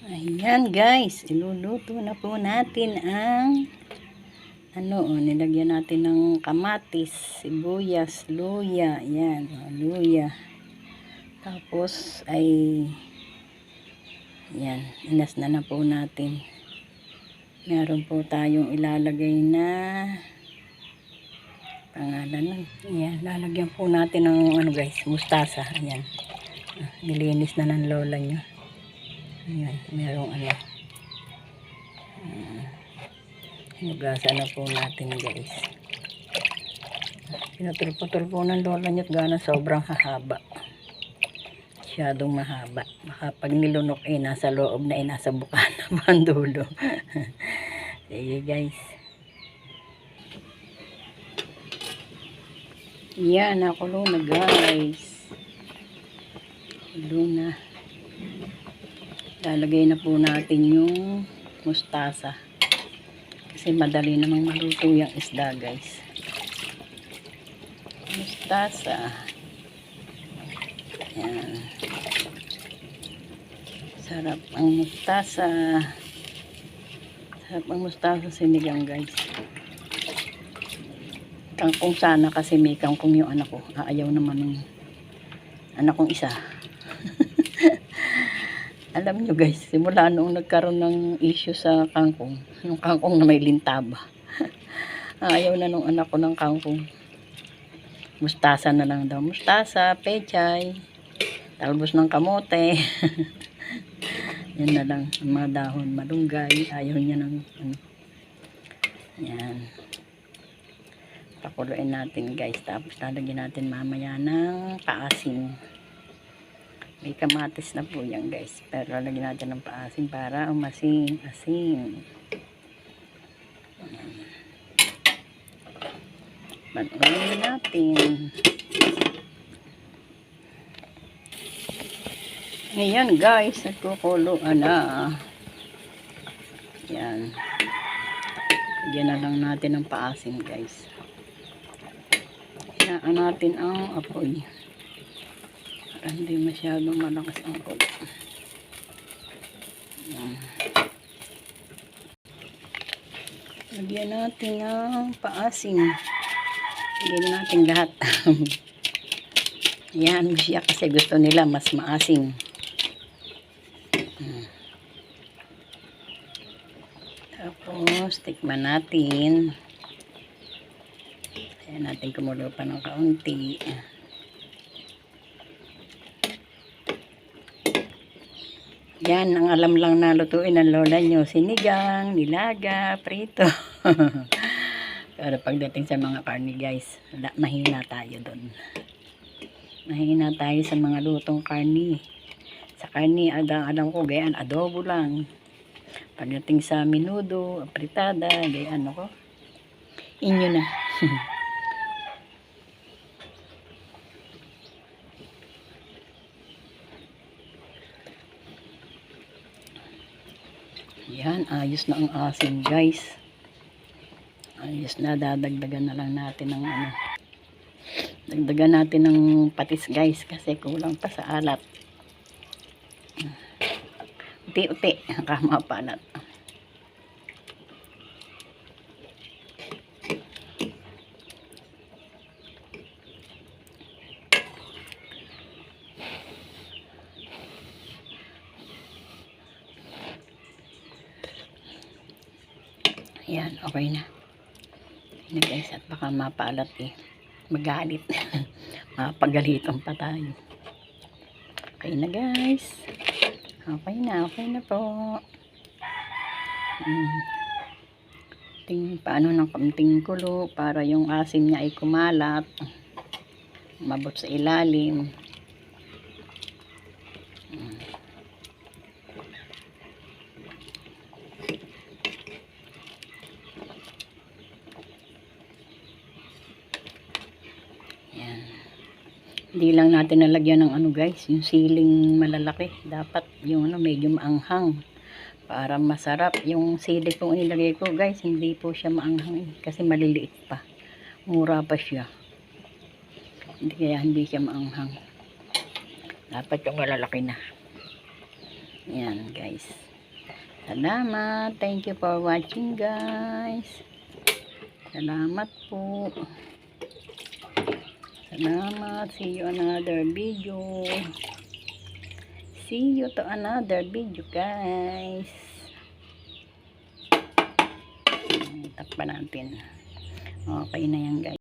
Ayan guys, iluluto na po natin ang nilagyan natin ng kamatis, sibuyas, luya. Ayan, luya. Tapos ay ayan, inas na po natin. Meron po tayong ilalagay na pangalan nun. Ayan, lalagyan po natin ng guys, mustasa. Ayan. Nilinis na ng lola nyo. Ayan, merong hinugasan na po natin guys. Pinutol-putol po ng lola nyo at gana sobrang hahaba. Masyadong mahaba. Baka pag nilunok nasa loob na nasa buka na ang dulo. Sige guys. Yan, nakulo na guys. Kulo na. Lalagay na po natin yung mustasa. Kasi madali namang maluto yung isda guys. Mustasa. Ayan. Sarap ang mustasa. Sarap ang mustasa sinigang guys. Kangkong sana kasi may kangkong yung anak ko. Ayaw naman ng anak kong isa. Alam nyo guys, simula noong nagkaroon ng issue sa kangkong, yung kangkong na may lintaba. Ayaw na nung anak ko ng kangkong. Mustasa na lang daw. Mustasa, pechay, talbos ng kamote. Yan na lang, ang mga dahon, malunggay. Ayaw niya ng yan. Pakuluin natin guys. Tapos lalagyan natin mamaya ng paasim. May kamatis na po yan guys. Pero lalagyan natin ng paasim para umasim-asim. Panuin natin. Ayan guys. Nagkukuloan na. Yan. Lagyan na lang natin ng paasim guys. Hinaan natin ang apoy. Hindi masyadong malakas ang apoy. Lagyan natin ng paasim. Lagyan natin lahat. Yan siya kasi gusto nila mas maasim. Tapos tikman natin. Ayan natin kumulo pa ng kaunti. Yan, ang alam lang na lutuin ng lola nyo. Sinigang, nilaga, prito. Pero pagdating sa mga karne guys, mahina tayo doon. Mahina tayo sa mga lutong karne. Sa karne, alam ko, gayaan, adobo lang. Pagdating sa menudo, apritada, gayaan ako. Inyo na. Yan, ayos na ang asin guys. Ayos na, dadagdagan na lang natin ng dagdagan natin ng patis guys kasi kulang pa sa alat. Uti-uti, kamapalat. Ayan, okay na. Ayan guys, at baka mapalat magalit. Mapagalitan pa tayo. Okay na guys. Okay na po. Paano ng kamting kulo para yung asim niya ay kumalat. Mabot sa ilalim. Hindi lang natin nalagyan ng guys, yung siling malalaki. Dapat yung medyo maanghang para masarap. Yung sili kong ilagay ko guys, hindi po siya maanghang kasi maliliit pa. Mura pa siya. Kaya hindi siya maanghang. Dapat yung malalaki na. Yan guys. Salamat. Thank you for watching, guys. Salamat po. Salamat. See you another video. See you to another video, guys. Takpan natin. Okay na yan, guys.